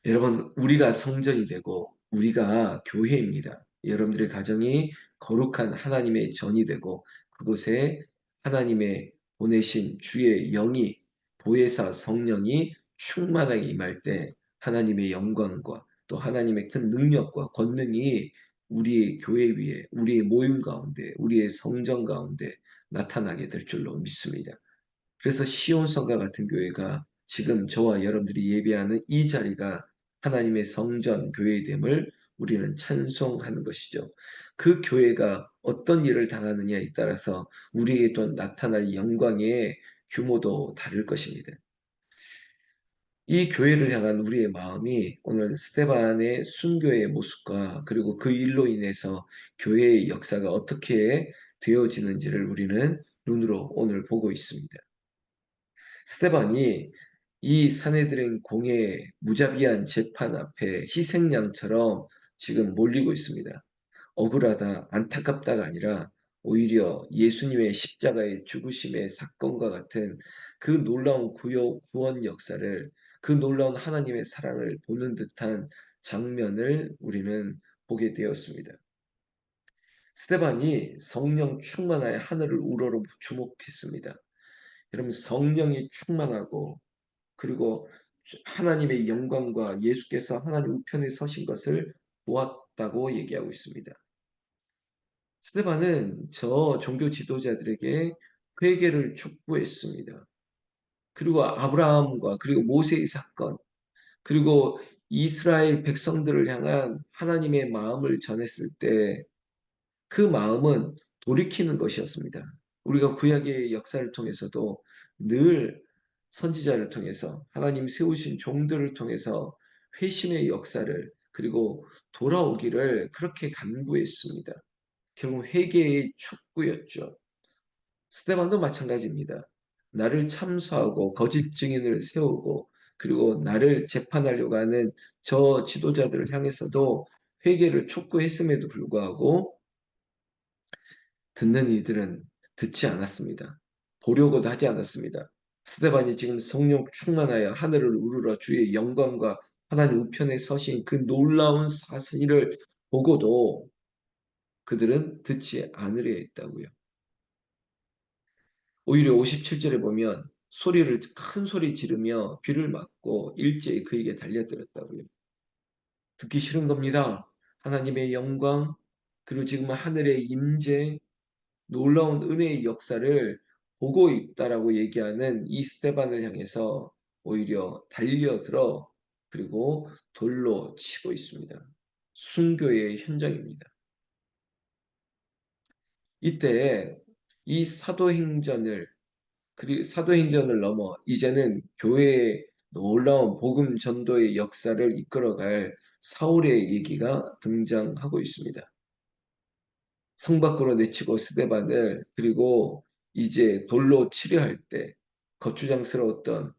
여러분, 우리가 성전이 되고 우리가 교회입니다. 여러분들의 가정이 거룩한 하나님의 전이 되고 그곳에 하나님의 보내신 주의 영이 보혜사 성령이 충만하게 임할 때 하나님의 영광과 또 하나님의 큰 능력과 권능이 우리의 교회 위에, 우리의 모임 가운데, 우리의 성전 가운데 나타나게 될 줄로 믿습니다. 그래서 시온성과 같은 교회가 지금 저와 여러분들이 예배하는 이 자리가 하나님의 성전 교회됨을 우리는 찬송하는 것이죠. 그 교회가 어떤 일을 당하느냐에 따라서 우리에게 또 나타날 영광의 규모도 다를 것입니다. 이 교회를 향한 우리의 마음이 오늘 스데반의 순교의 모습과 그리고 그 일로 인해서 교회의 역사가 어떻게 되어지는지를 우리는 눈으로 오늘 보고 있습니다. 스데반이 이 사내들인 공의 무자비한 재판 앞에 희생양처럼 지금 몰리고 있습니다. 억울하다, 안타깝다가 아니라 오히려 예수님의 십자가의 죽으심의 사건과 같은 그 놀라운 구원 역사를, 그 놀라운 하나님의 사랑을 보는 듯한 장면을 우리는 보게 되었습니다. 스데반이 성령 충만하여 하늘을 우러러 주목했습니다. 여러분, 성령이 충만하고 그리고 하나님의 영광과 예수께서 하나님 우편에 서신 것을 보았다고 얘기하고 있습니다. 스데반은 저 종교 지도자들에게 회개를 촉구했습니다. 그리고 아브라함과 그리고 모세의 사건, 그리고 이스라엘 백성들을 향한 하나님의 마음을 전했을 때 그 마음은 돌이키는 것이었습니다. 우리가 구약의 역사를 통해서도 늘 선지자를 통해서 하나님 세우신 종들을 통해서 회심의 역사를 그리고 돌아오기를 그렇게 간구했습니다. 결국 회개의 촉구였죠. 스데반도 마찬가지입니다. 나를 참소하고 거짓 증인을 세우고 그리고 나를 재판하려고 하는 저 지도자들을 향해서도 회개를 촉구했음에도 불구하고 듣는 이들은 듣지 않았습니다. 보려고도 하지 않았습니다. 스데반이 지금 성령 충만하여 하늘을 우러러 주의 영광과 하나님 우편에 서신 그 놀라운 사실을 보고도 그들은 듣지 않으려 했다고요. 오히려 57절에 보면 큰 소리 지르며 귀를 막고 일제히 그에게 달려들었다고요. 듣기 싫은 겁니다. 하나님의 영광, 그리고 지금 하늘의 임재, 놀라운 은혜의 역사를 보고 있다라고 얘기하는 이 스데반을 향해서 오히려 달려들어 그리고 돌로 치고 있습니다. 순교의 현장입니다. 이때 이 사도행전을 넘어 이제는 교회의 놀라운 복음 전도의 역사를 이끌어갈 사울의 얘기가 등장하고 있습니다. 성 밖으로 내치고 스데반을 그리고 이제 돌로 치려 할 때 거추장스러웠던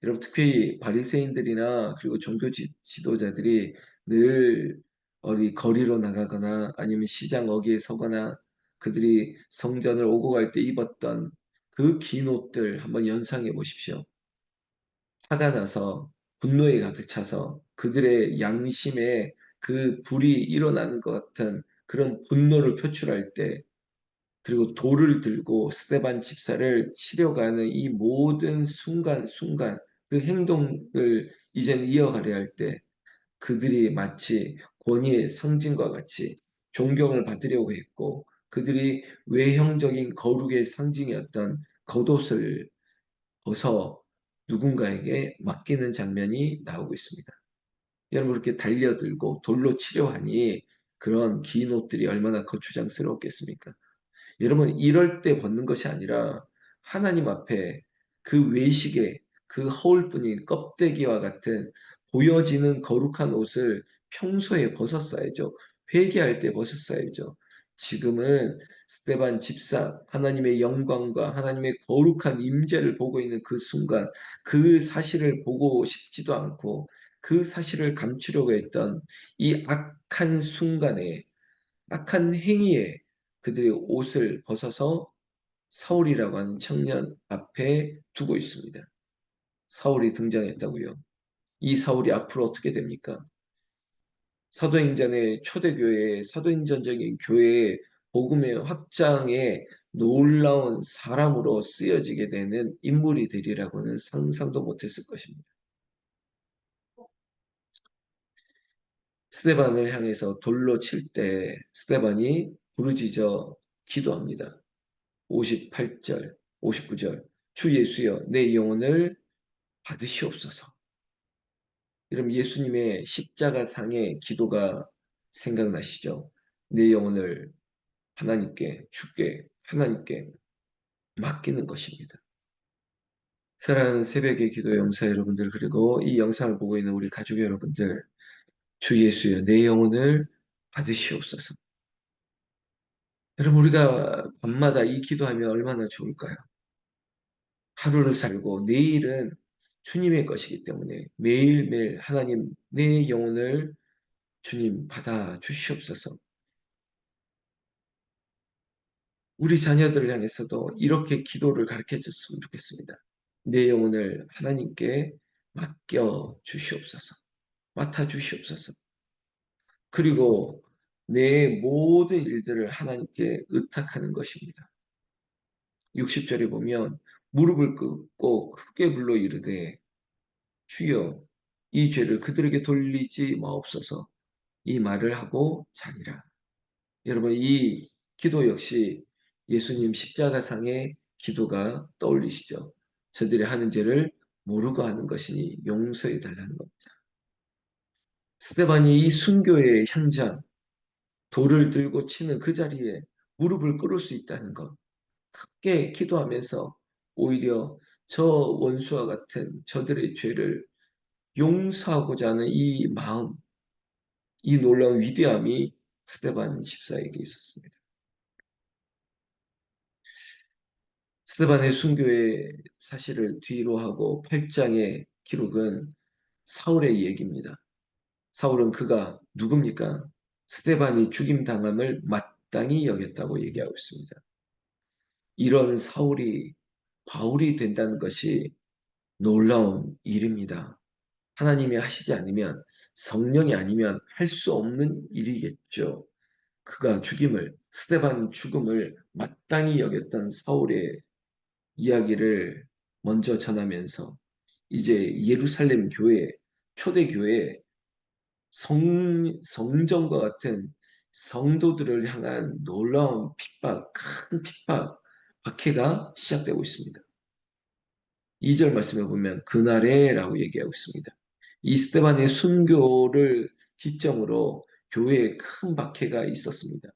여러분 특히 바리새인들이나 그리고 종교 지도자들이 늘 어디 거리로 나가거나 아니면 시장 어귀에 서거나 그들이 성전을 오고 갈 때 입었던 그 긴 옷들 한번 연상해 보십시오. 화가 나서 분노에 가득 차서 그들의 양심에 그 불이 일어나는 것 같은 그런 분노를 표출할 때 그리고 돌을 들고 스데반 집사를 치려가는 이 모든 순간순간 그 행동을 이제는 이어가려 할 때 그들이 마치 권위의 상징과 같이 존경을 받으려고 했고 그들이 외형적인 거룩의 상징이었던 겉옷을 벗어 누군가에게 맡기는 장면이 나오고 있습니다. 여러분 그렇게 달려들고 돌로 치려 하니 그런 긴 옷들이 얼마나 거추장스러웠겠습니까? 여러분 이럴 때 벗는 것이 아니라 하나님 앞에 그 외식에 그 허울뿐인 껍데기와 같은 보여지는 거룩한 옷을 평소에 벗었어야죠. 회개할 때 벗었어야죠. 지금은 스데반 집사 하나님의 영광과 하나님의 거룩한 임재를 보고 있는 그 순간 그 사실을 보고 싶지도 않고 그 사실을 감추려고 했던 이 악한 순간에 악한 행위에 그들의 옷을 벗어서 사울이라고 하는 청년 앞에 두고 있습니다. 사울이 등장했다고요. 이 사울이 앞으로 어떻게 됩니까? 사도행전의 초대교회, 사도행전적인 교회의 복음의 확장에 놀라운 사람으로 쓰여지게 되는 인물이 되리라고는 상상도 못했을 것입니다. 스데반을 향해서 돌로 칠 때 스데반이 부르짖어 기도합니다. 58절, 59절. 주 예수여, 내 영혼을 받으시옵소서. 여러분, 예수님의 십자가상의 기도가 생각나시죠? 내 영혼을 하나님께, 주께, 하나님께 맡기는 것입니다. 사랑하는 새벽의 기도 영사 여러분들, 그리고 이 영상을 보고 있는 우리 가족 여러분들, 주 예수여, 내 영혼을 받으시옵소서. 여러분, 우리가 밤마다 이 기도하면 얼마나 좋을까요? 하루를 살고 내일은 주님의 것이기 때문에 매일매일 하나님, 내 영혼을 주님 받아 주시옵소서. 우리 자녀들을 향해서도 이렇게 기도를 가르쳐 줬으면 좋겠습니다. 내 영혼을 하나님께 맡겨 주시옵소서. 맡아 주시옵소서. 그리고 내 모든 일들을 하나님께 의탁하는 것입니다. 60절에 보면 무릎을 꿇고 크게 불러 이르되 주여 이 죄를 그들에게 돌리지 마옵소서. 이 말을 하고 자니라. 여러분, 이 기도 역시 예수님 십자가상의 기도가 떠올리시죠. 저들이 하는 죄를 모르고 하는 것이니 용서해 달라는 겁니다. 스데반이 이 순교의 현장, 돌을 들고 치는 그 자리에 무릎을 꿇을 수 있다는 것, 크게 기도하면서 오히려 저 원수와 같은 저들의 죄를 용서하고자 하는 이 마음, 이 놀라운 위대함이 스데반 집사에게 있었습니다. 스데반의 순교의 사실을 뒤로 하고 8장의 기록은 사울의 얘기입니다. 사울은 그가 누굽니까? 스데반이 죽임당함을 마땅히 여겼다고 얘기하고 있습니다. 이런 사울이 바울이 된다는 것이 놀라운 일입니다. 하나님이 하시지 않으면, 성령이 아니면 할 수 없는 일이겠죠. 그가 스데반 죽음을 마땅히 여겼던 사울의 이야기를 먼저 전하면서 이제 예루살렘 교회, 초대교회 성전과 같은 성도들을 향한 놀라운 핍박, 큰 핍박, 박해가 시작되고 있습니다. 2절 말씀에 보면 그날에라고 얘기하고 있습니다. 이 스데반의 순교를 기점으로 교회에 큰 박해가 있었습니다.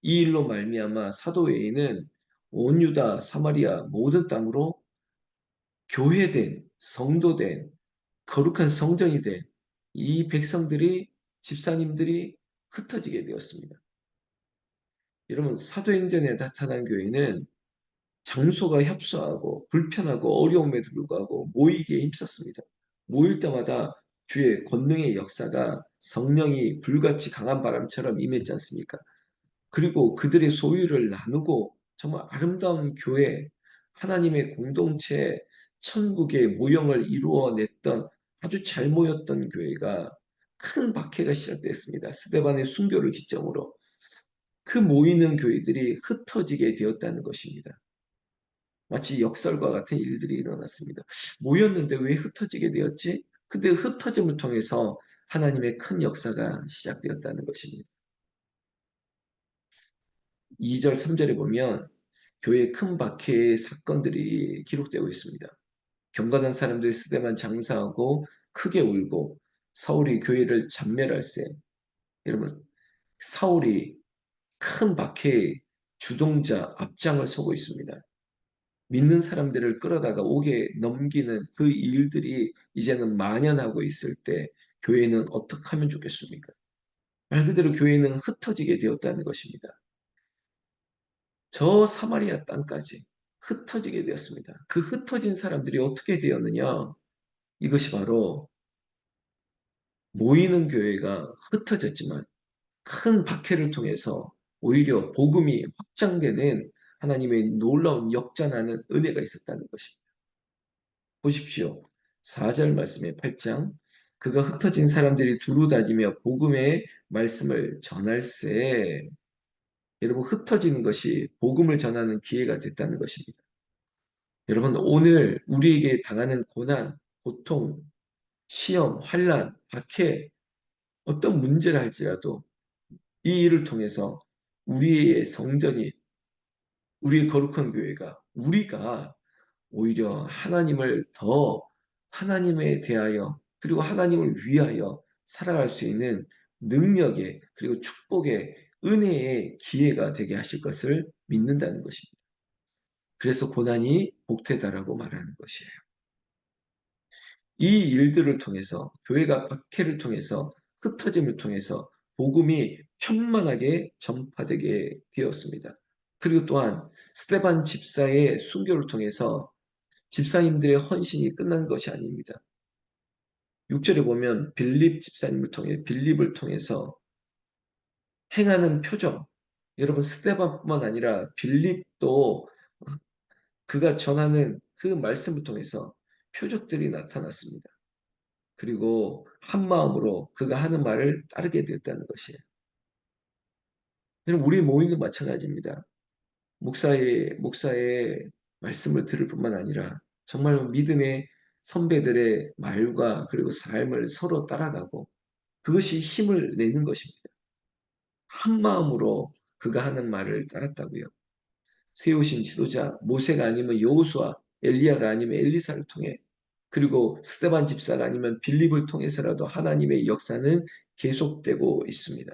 이 일로 말미암아 사도 외에는 온 유다, 사마리아 모든 땅으로 교회된, 성도된, 거룩한 성전이 된 이 백성들이, 집사님들이 흩어지게 되었습니다. 여러분, 사도행전에 나타난 교회는 장소가 협소하고 불편하고 어려움에도 불구하고 모이기에 힘썼습니다. 모일 때마다 주의 권능의 역사가 성령이 불같이 강한 바람처럼 임했지 않습니까? 그리고 그들의 소유를 나누고 정말 아름다운 교회, 하나님의 공동체, 천국의 모형을 이루어냈던 아주 잘 모였던 교회가 큰 박해가 시작됐습니다. 스데반의 순교를 기점으로 그 모이는 교회들이 흩어지게 되었다는 것입니다. 마치 역설과 같은 일들이 일어났습니다. 모였는데 왜 흩어지게 되었지? 근데 흩어짐을 통해서 하나님의 큰 역사가 시작되었다는 것입니다. 2절, 3절에 보면 교회 큰 박해의 사건들이 기록되고 있습니다. 경건한 사람들이 스데반 장사하고 크게 울고 사울이 교회를 잔멸할세. 여러분, 사울이 큰 박해의 주동자 앞장을 서고 있습니다. 믿는 사람들을 끌어다가 옥에 넘기는 그 일들이 이제는 만연하고 있을 때 교회는 어떻게 하면 좋겠습니까? 말 그대로 교회는 흩어지게 되었다는 것입니다. 저 사마리아 땅까지 흩어지게 되었습니다. 그 흩어진 사람들이 어떻게 되었느냐? 이것이 바로 모이는 교회가 흩어졌지만 큰 박해를 통해서 오히려 복음이 확장되는 하나님의 놀라운 역전하는 은혜가 있었다는 것입니다. 보십시오. 4절 말씀의 8장 그가 흩어진 사람들이 두루 다니며 복음의 말씀을 전할세. 여러분, 흩어지는 것이 복음을 전하는 기회가 됐다는 것입니다. 여러분, 오늘 우리에게 당하는 고난, 고통, 시험, 환란, 박해, 어떤 문제를 할지라도 이 일을 통해서 우리의 성전이, 우리의 거룩한 교회가, 우리가 오히려 하나님을 더 하나님에 대하여 그리고 하나님을 위하여 살아갈 수 있는 능력의 그리고 축복의 은혜의 기회가 되게 하실 것을 믿는다는 것입니다. 그래서 고난이 복되다라고 말하는 것이에요. 이 일들을 통해서 교회가 박해를 통해서 흩어짐을 통해서 복음이 편만하게 전파되게 되었습니다. 그리고 또한 스데반 집사의 순교를 통해서 집사님들의 헌신이 끝난 것이 아닙니다. 6절에 보면 빌립 집사님을 통해 빌립을 통해서 행하는 표정, 여러분 스데반뿐만 아니라 빌립도 그가 전하는 그 말씀을 통해서 표적들이 나타났습니다. 그리고 한 마음으로 그가 하는 말을 따르게 되었다는 것이에요. 여러분, 우리 모임도 마찬가지입니다. 목사의 말씀을 들을 뿐만 아니라 정말 믿음의 선배들의 말과 그리고 삶을 서로 따라가고 그것이 힘을 내는 것입니다. 한 마음으로 그가 하는 말을 따랐다고요. 세우신 지도자 모세가 아니면 여호수아, 엘리야가 아니면 엘리사를 통해 그리고 스데반 집사가 아니면 빌립을 통해서라도 하나님의 역사는 계속되고 있습니다.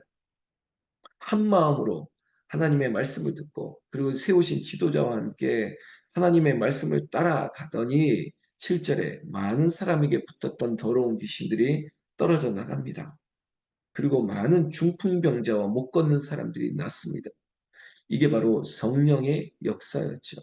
한 마음으로 하나님의 말씀을 듣고 그리고 세우신 지도자와 함께 하나님의 말씀을 따라가더니 7절에 많은 사람에게 붙었던 더러운 귀신들이 떨어져 나갑니다. 그리고 많은 중풍병자와 못 걷는 사람들이 났습니다. 이게 바로 성령의 역사였죠.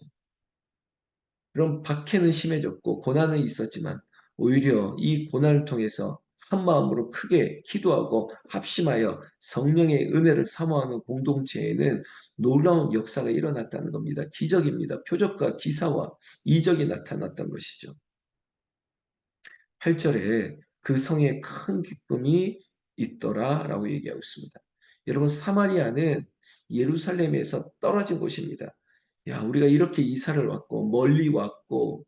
그럼 박해는 심해졌고 고난은 있었지만 오히려 이 고난을 통해서 한 마음으로 크게 기도하고 합심하여 성령의 은혜를 사모하는 공동체에는 놀라운 역사가 일어났다는 겁니다. 기적입니다. 표적과 기사와 이적이 나타났던 것이죠. 8절에 그 성에 큰 기쁨이 있더라라고 얘기하고 있습니다. 여러분, 사마리아는 예루살렘에서 떨어진 곳입니다. 야, 우리가 이렇게 이사를 왔고 멀리 왔고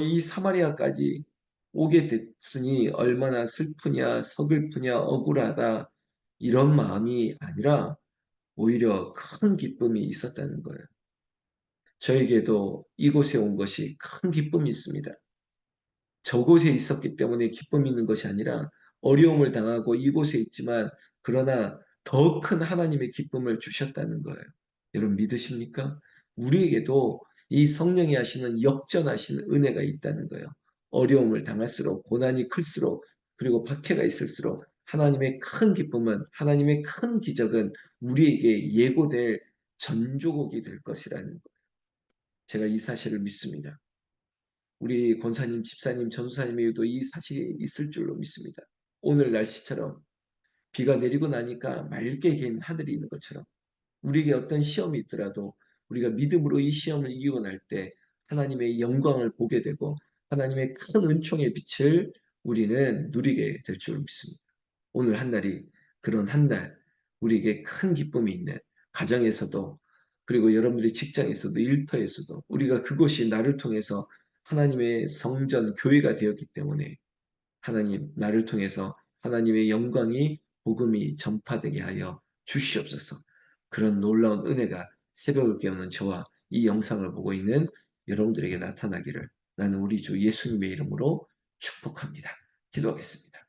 이 사마리아까지 오게 됐으니 얼마나 슬프냐, 서글프냐, 억울하다 이런 마음이 아니라 오히려 큰 기쁨이 있었다는 거예요. 저에게도 이곳에 온 것이 큰 기쁨이 있습니다. 저곳에 있었기 때문에 기쁨이 있는 것이 아니라 어려움을 당하고 이곳에 있지만 그러나 더 큰 하나님의 기쁨을 주셨다는 거예요. 여러분 믿으십니까? 우리에게도 이 성령이 하시는 역전하시는 은혜가 있다는 거예요. 어려움을 당할수록 고난이 클수록 그리고 박해가 있을수록 하나님의 큰 기쁨은 하나님의 큰 기적은 우리에게 예고될 전조곡이 될 것이라는 거예요. 제가 이 사실을 믿습니다. 우리 권사님, 집사님, 전사님에게도 이 사실이 있을 줄로 믿습니다. 오늘 날씨처럼 비가 내리고 나니까 맑게 갠 하늘이 있는 것처럼 우리에게 어떤 시험이 있더라도 우리가 믿음으로 이 시험을 이기고 날 때 하나님의 영광을 보게 되고 하나님의 큰 은총의 빛을 우리는 누리게 될 줄 믿습니다. 오늘 한 날이 그런 한 날 우리에게 큰 기쁨이 있는 가정에서도 그리고 여러분들의 직장에서도 일터에서도 우리가 그곳이 나를 통해서 하나님의 성전 교회가 되었기 때문에 하나님 나를 통해서 하나님의 영광이 복음이 전파되게 하여 주시옵소서. 그런 놀라운 은혜가 새벽을 깨우는 저와 이 영상을 보고 있는 여러분들에게 나타나기를 나는 우리 주 예수님의 이름으로 축복합니다. 기도하겠습니다.